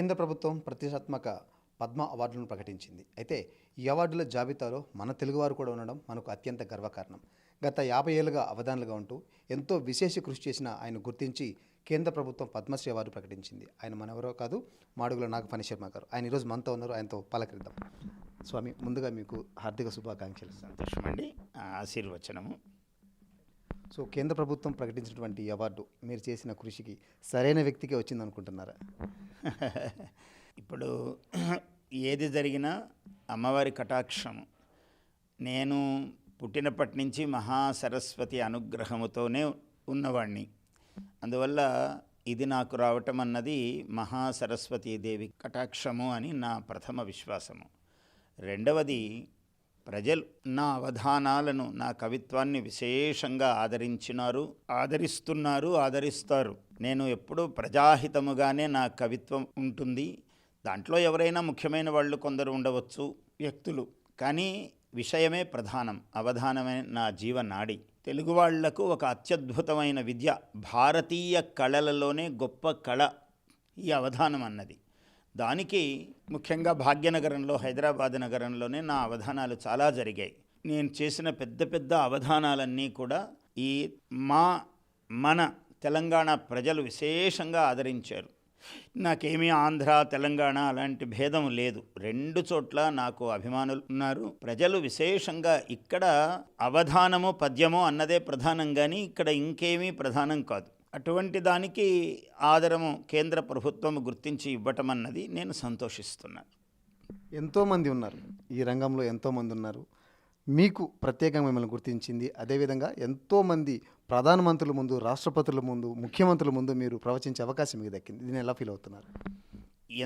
కేంద్ర ప్రభుత్వం ప్రతిష్టాత్మక పద్మ అవార్డులను ప్రకటించింది. అయితే ఈ అవార్డుల జాబితాలో మన తెలుగువారు కూడా ఉండడం మనకు అత్యంత గర్వకారణం. గత 50 ఏళ్లుగా అవధానులుగా ఉంటూ ఎంతో విశేష కృషి చేసిన ఆయన గుర్తించి కేంద్ర ప్రభుత్వం పద్మశ్రీ అవార్డు ప్రకటించింది. ఆయన మనెవరో కాదు, మాడుగుల నాగఫణి శర్మ గారు. ఆయన ఈరోజు మనతో ఉన్నారు. ఆయనతో పలకరిద్దాం. స్వామి, ముందుగా మీకు హార్దిక శుభాకాంక్షలు. సంతోషం అండి, ఆశీర్వచనము. సో కేంద్ర ప్రభుత్వం ప్రకటించినటువంటి ఈ అవార్డు మీరు చేసిన కృషికి సరైన వ్యక్తికే వచ్చింది అనుకుంటున్నారా? ఇప్పుడు ఏది జరిగినా అమ్మవారి కటాక్షము. నేను పుట్టినప్పటి నుంచి మహాసరస్వతి అనుగ్రహముతోనే ఉన్నవాణ్ణి. అందువల్ల ఇది నాకు రావటం అన్నది మహాసరస్వతీదేవి కటాక్షము అని నా ప్రథమ విశ్వాసము. రెండవది, ప్రజలు నా అవధానాలను, నా కవిత్వాన్ని విశేషంగా ఆదరిస్తారు. నేను ఎప్పుడూ ప్రజాహితముగానే నా కవిత్వం ఉంటుంది. దాంట్లో ఎవరైనా ముఖ్యమైన వాళ్ళు కొందరు ఉండవచ్చు, వ్యక్తులు, కానీ విషయమే ప్రధానం. అవధానమే నా జీవనాడి. తెలుగు వాళ్లకు ఒక అత్యద్భుతమైన విద్య, భారతీయ కళలలోనే గొప్ప కళ ఈ అవధానం అన్నది. దానికి ముఖ్యంగా భాగ్యనగరంలో, హైదరాబాద్ నగరంలోనే నా అవధానాలు చాలా జరిగాయి. నేను చేసిన పెద్ద పెద్ద అవధానాలన్నీ కూడా ఈ మన తెలంగాణ ప్రజలు విశేషంగా ఆదరించారు. నాకేమీ ఆంధ్ర, తెలంగాణ అలాంటి భేదం లేదు. రెండు చోట్ల నాకు అభిమానులు ఉన్నారు. ప్రజలు విశేషంగా ఇక్కడ అవధానము, పద్యము అన్నదే ప్రధానం, కానీ ఇక్కడ ఇంకేమీ ప్రధానం కాదు. అటువంటి దానికి ఆదరము కేంద్ర ప్రభుత్వం గుర్తించి ఇవ్వటం అన్నది నేను సంతోషిస్తున్నాను. ఎంతోమంది ఉన్నారు ఈ రంగంలో, ఎంతోమంది ఉన్నారు. మీకు ప్రత్యేకంగా మిమ్మల్ని గుర్తించింది. అదేవిధంగా ఎంతోమంది ప్రధానమంత్రుల ముందు, రాష్ట్రపతుల ముందు, ముఖ్యమంత్రుల ముందు మీరు ప్రవచించే అవకాశం మీకు దక్కింది. దీన్ని ఎలా ఫీల్ అవుతున్నారు?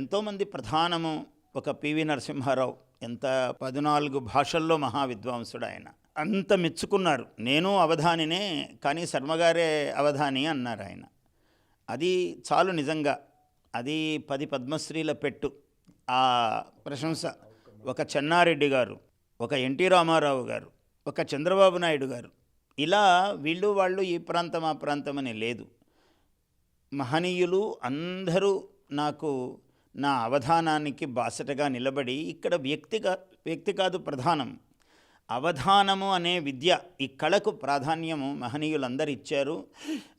ఎంతోమంది ప్రధానము, ఒక పివి నరసింహారావు, ఎంత 14 భాషల్లో మహావిద్వాంసుడు ఆయన, అంత మెచ్చుకున్నారు. నేను అవధానినే, కానీ శర్మగారే అవధాని అన్నారు ఆయన. అది చాలు నిజంగా. అది 10 పద్మశ్రీల పెట్టు ఆ ప్రశంస. ఒక చెన్నారెడ్డి గారు, ఒక ఎన్టీ రామారావు గారు, ఒక చంద్రబాబు నాయుడు గారు, ఇలా వీళ్ళు వాళ్ళు ఈ ప్రాంతం ఆ ప్రాంతం అని లేదు. మహనీయులు అందరూ నాకు నా అవధానానికి బాసటగా నిలబడి, ఇక్కడ వ్యక్తి కాదు ప్రధానం, అవధానము అనే విద్య, ఈ కళకు ప్రాధాన్యము మహనీయులందరూ ఇచ్చారు.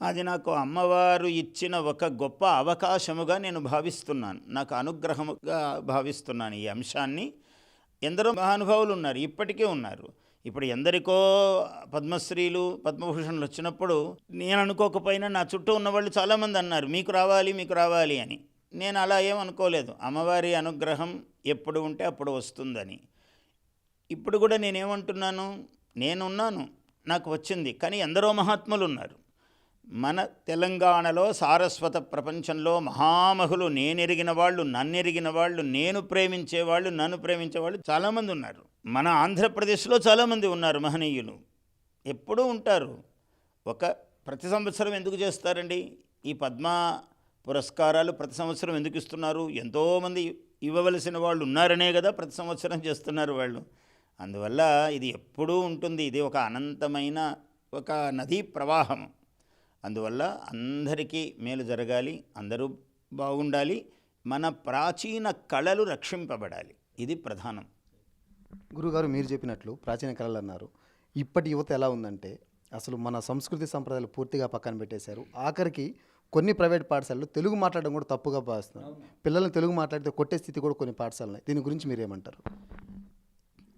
అది నాకు అమ్మవారు ఇచ్చిన ఒక గొప్ప అవకాశముగా నేను భావిస్తున్నాను, నాకు అనుగ్రహముగా భావిస్తున్నాను. ఈ అంశాన్ని ఎందరో మహానుభావులు ఉన్నారు, ఇప్పటికే ఉన్నారు. ఇప్పుడు ఎందరికో పద్మశ్రీలు, పద్మభూషణలు వచ్చినప్పుడు నేను అనుకోకపోయినా నా చుట్టూ ఉన్నవాళ్ళు చాలామంది అన్నారు, మీకు రావాలి అని. నేను అలా ఏమనుకోలేదు. అమ్మవారి అనుగ్రహం ఎప్పుడు ఉంటే అప్పుడు వస్తుందని. ఇప్పుడు కూడా నేనేమంటున్నాను, నేనున్నాను, నాకు వచ్చింది. కానీ ఎందరో మహాత్ములు ఉన్నారు మన తెలంగాణలో. సారస్వత ప్రపంచంలో మహామహులు, నేనెరిగిన వాళ్ళు, నన్నెరిగిన వాళ్ళు, నేను ప్రేమించేవాళ్ళు, నన్ను ప్రేమించేవాళ్ళు చాలామంది ఉన్నారు. మన ఆంధ్రప్రదేశ్లో చాలామంది ఉన్నారు మహనీయులు, ఎప్పుడూ ఉంటారు. ప్రతి సంవత్సరం ఎందుకు చేస్తారండి ఈ పద్మ పురస్కారాలు? ప్రతి సంవత్సరం ఎందుకు ఇస్తున్నారు? ఎంతోమంది ఇవ్వవలసిన వాళ్ళు ఉన్నారనే కదా ప్రతి సంవత్సరం చేస్తున్నారు వాళ్ళు. అందువల్ల ఇది ఎప్పుడూ ఉంటుంది. ఇది ఒక అనంతమైన ఒక నదీ ప్రవాహం. అందువల్ల అందరికీ మేలు జరగాలి, అందరూ బాగుండాలి, మన ప్రాచీన కళలు రక్షింపబడాలి. ఇది ప్రధానం. గురుగారు, మీరు చెప్పినట్లు ప్రాచీన కళలు అన్నారు. ఇప్పటి యువత ఎలా ఉందంటే, అసలు మన సంస్కృతి సంప్రదాయాలు పూర్తిగా పక్కన పెట్టేశారు. ఆఖరికి కొన్ని ప్రైవేట్ పాఠశాలలు తెలుగు మాట్లాడడం కూడా తప్పుగా భావిస్తున్నారు. పిల్లల్ని తెలుగు మాట్లాడితే కొట్టే స్థితి కూడా కొన్ని పాఠశాలలు ఉన్నాయి. దీని గురించి మీరేమంటారు?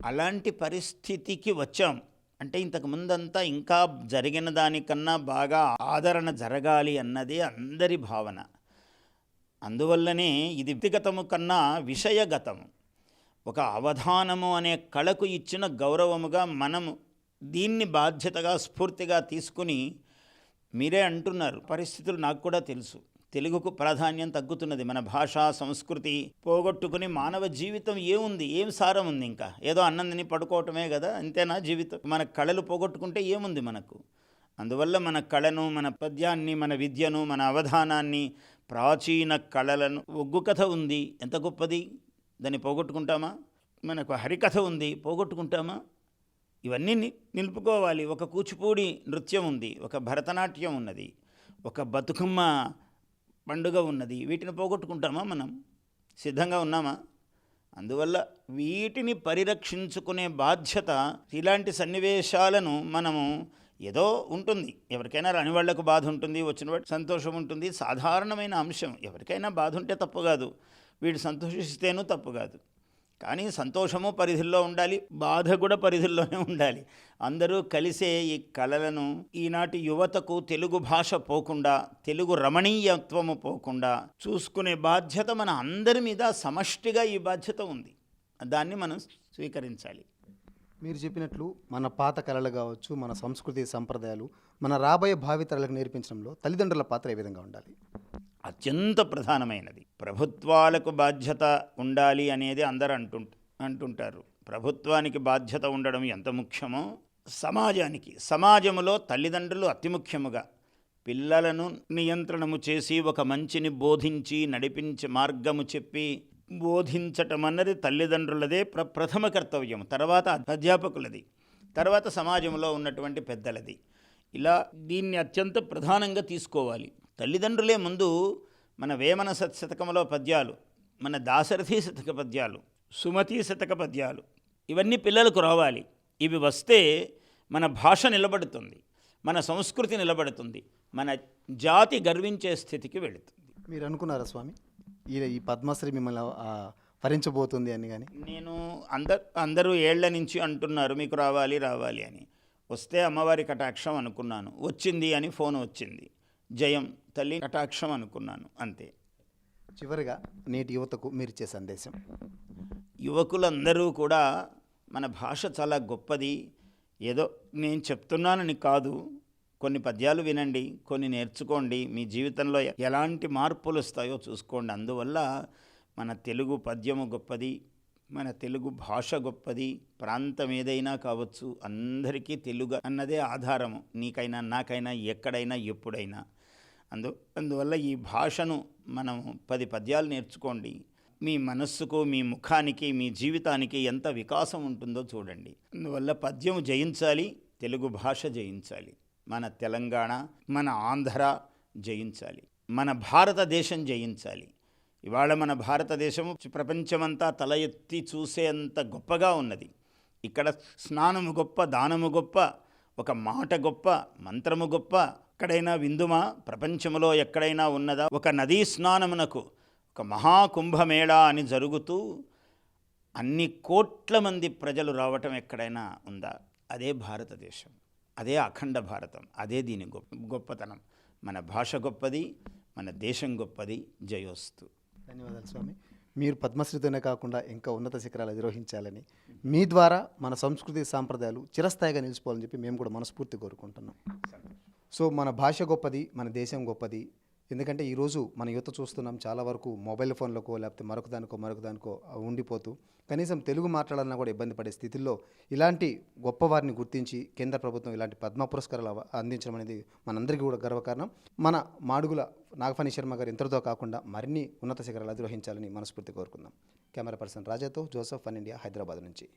అలాంటి పరిస్థితికి వచ్చాం అంటే ఇంతకు ముందంతా ఇంకా జరిగిన దానికన్నా బాగా ఆదరణ జరగాలి అన్నదే అందరి భావన. అందువల్లనే ఇది వ్యక్తిగతము కన్నా విషయగతము. ఒక అవధానము అనే కళకు ఇచ్చిన గౌరవముగా మనము దీన్ని బాధ్యతగా, స్ఫూర్తిగా తీసుకుని, మీరే అంటున్నారు పరిస్థితులు నాకు కూడా తెలుసు, తెలుగుకు ప్రాధాన్యం తగ్గుతున్నది. మన భాషా సంస్కృతి పోగొట్టుకుని మానవ జీవితం ఏముంది, ఏం సారం ఉంది? ఇంకా ఏదో అన్నం తిని పడుకోవటమే కదా, అంతేనా జీవితం? మన కళలు పోగొట్టుకుంటే ఏముంది మనకు? అందువల్ల మన కళను, మన పద్యాన్ని, మన విద్యను, మన అవధానాన్ని, ప్రాచీన కళలను, ఒగ్గు కథ ఉంది, ఎంత గొప్పది, దాన్ని పోగొట్టుకుంటామా? మనకు హరికథ ఉంది, పోగొట్టుకుంటామా? ఇవన్నీ నిలుపుకోవాలి. ఒక కూచిపూడి నృత్యం ఉంది, ఒక భరతనాట్యం ఉన్నది, ఒక బతుకమ్మ పండుగ ఉన్నది, వీటిని పోగొట్టుకుంటామా మనం? సిద్ధంగా ఉన్నామా? అందువల్ల వీటిని పరిరక్షించుకునే బాధ్యత, ఇలాంటి సన్నివేశాలను మనము ఏదో ఉంటుంది, ఎవరికైనా రాని వాళ్లకు బాధ ఉంటుంది, వచ్చిన వాడికి సంతోషం ఉంటుంది, సాధారణమైన అంశం. ఎవరికైనా బాధ ఉంటే తప్పు కాదు, వీడు సంతోషిస్తేనూ తప్పు కాదు. కానీ సంతోషము పరిధిలో ఉండాలి, బాధ కూడా పరిధిలోనే ఉండాలి. అందరూ కలిసే ఈ కళలను ఈనాటి యువతకు తెలుగు భాష పోకుండా, తెలుగు రమణీయత్వము పోకుండా చూసుకునే బాధ్యత మన అందరి మీద సమష్టిగా ఈ బాధ్యత ఉంది. దాన్ని మనం స్వీకరించాలి. మీరు చెప్పినట్లు మన పాత కళలు కావచ్చు, మన సంస్కృతి సంప్రదాయాలు మన రాబోయే భావితరాలకు నేర్పించడంలో తల్లిదండ్రుల పాత్ర ఏ విధంగా ఉండాలి? అత్యంత ప్రధానమైనది. ప్రభుత్వాలకు బాధ్యత ఉండాలి అనేది అందరూ అంటుంటారు. ప్రభుత్వానికి బాధ్యత ఉండడం ఎంత ముఖ్యమో సమాజంలో తల్లిదండ్రులు అతి ముఖ్యముగా పిల్లలను నియంత్రణము చేసి ఒక మంచిని బోధించి నడిపించి మార్గము చెప్పి బోధించటం అన్నది తల్లిదండ్రులదే ప్రథమ కర్తవ్యం, తర్వాత అధ్యాపకులది, తర్వాత సమాజంలో ఉన్నటువంటి పెద్దలది. ఇలా దీన్ని అత్యంత ప్రధానంగా తీసుకోవాలి. తల్లిదండ్రులే ముందు. మన వేమన శతకంలో పద్యాలు, మన దాశరథి శతక పద్యాలు, సుమతి శతక పద్యాలు, ఇవన్నీ పిల్లలకు రావాలి. ఇవి వస్తే మన భాష నిలబడుతుంది, మన సంస్కృతి నిలబడుతుంది, మన జాతి గర్వించే స్థితికి వెళుతుంది. మీరు అనుకున్నారా స్వామి ఈ పద్మశ్రీ మిమ్మల్ని వరించబోతుంది అని? కానీ నేను అందరూ ఏళ్ల నుంచి అంటున్నారు మీకు రావాలి రావాలి అని. వస్తే అమ్మవారి కటాక్షం అనుకున్నాను, వచ్చింది అని ఫోన్ వచ్చింది, జయం తల్లి కటాక్షం అనుకున్నాను, అంతే. చివరిగా నేటి యువతకు మీరు ఇచ్చే సందేశం? యువకులందరూ కూడా మన భాష చాలా గొప్పది, ఏదో నేను చెప్తున్నానని కాదు, కొన్ని పద్యాలు వినండి, కొన్ని నేర్చుకోండి, మీ జీవితంలో ఎలాంటి మార్పులు వస్తాయో చూసుకోండి. అందువల్ల మన తెలుగు పద్యము గొప్పది, మన తెలుగు భాష గొప్పది. ప్రాంతం ఏదైనా కావచ్చు, అందరికీ తెలుగు అన్నదే ఆధారము, నీకైనా నాకైనా ఎక్కడైనా ఎప్పుడైనా. అందువల్ల ఈ భాషను మనం 10 పద్యాలు నేర్చుకోండి. మీ మనస్సుకు, మీ ముఖానికి, మీ జీవితానికి ఎంత వికాసం ఉంటుందో చూడండి. అందువల్ల పద్యము జయించాలి, తెలుగు భాష జయించాలి, మన తెలంగాణ, మన ఆంధ్ర జయించాలి, మన భారతదేశం జయించాలి. ఇవాళ మన భారతదేశం ప్రపంచమంతా తల ఎత్తి చూసేంత గొప్పగా ఉన్నది. ఇక్కడ స్నానము గొప్ప, దానము గొప్ప, ఒక మాట గొప్ప, మంత్రము గొప్ప. ఎక్కడైనా విందుమా? ప్రపంచంలో ఎక్కడైనా ఉన్నదా? ఒక నదీ స్నానమునకు ఒక మహాకుంభమేళా అని జరుగుతూ అన్ని కోట్ల మంది ప్రజలు రావటం ఎక్కడైనా ఉందా? అదే భారతదేశం, అదే అఖండ భారతం, అదే దీని గొప్పతనం. మన భాష గొప్పది, మన దేశం గొప్పది. జయోస్తు. ధన్యవాదాలు స్వామి. మీరు పద్మశ్రీతోనే కాకుండా ఇంకా ఉన్నత శిఖరాలు అధిరోహించాలని, మీ ద్వారా మన సంస్కృతి సాంప్రదాయాలు చిరస్థాయిగా నిలిచిపోవాలని చెప్పి మేము కూడా మనస్ఫూర్తి కోరుకుంటున్నాం. సో మన భాష గొప్పది, మన దేశం గొప్పది. ఎందుకంటే ఈరోజు మన యువత చూస్తున్నాం, చాలా వరకు మొబైల్ ఫోన్లకో లేకపోతే మరొక దానికో ఉండిపోతూ కనీసం తెలుగు మాట్లాడాలన్నా కూడా ఇబ్బంది పడే స్థితిలో ఇలాంటి గొప్పవారిని గుర్తించి కేంద్ర ప్రభుత్వం ఇలాంటి పద్మ పురస్కారాలు అందించడం అనేది మనందరికీ కూడా గర్వకారణం. మన మాడుగుల నాగఫణి శర్మ గారు ఇంతటితో కాకుండా మరిన్ని ఉన్నత శిఖరాలు అధిరోహించాలని మనస్ఫూర్తి కోరుకుందాం. కెమెరా పర్సన్ రాజాతో జోసఫ్, వన్ ఇండియా, హైదరాబాద్ నుంచి.